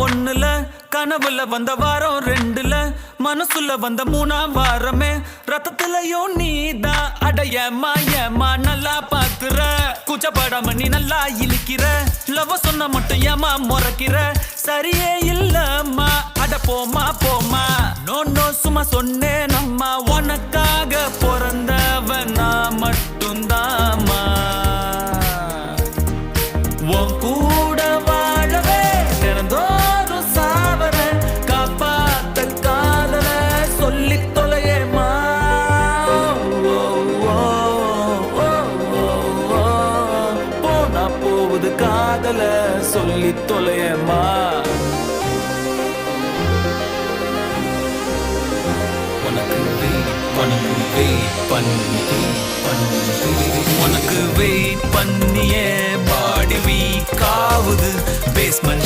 ஒண்ணுல கனவுல வந்த வாரம் ரெண்டுல மனசுல வந்த மூணாம் வாரமே ரத்தத்திலையும் நீதான் அட ஏமா ஏமா நல்லா பாக்குற கூச்சப்படாம நீ நல்லா இழுக்கிற லவ் சொன்ன மட்டும் ஏமா முறைக்கிற சரியே இல்லம்மா அட போமா போமா நோ நோ சும்மா சொன்னேன் அம்மா உனக்காக பிறந்தவன் நான் மட்டும்தாம்மா உன் கூட வாழவே தினந்தோறும் சாவறேன் காப்பாத்த காதல சொல்லி தொலையேமா போனா போகுது காதல சொல்லி தொலையேமா உனக்கு வெயிட் பண்ணியே பாடி வீக் ஆகுது பேஸ்மெண்ட்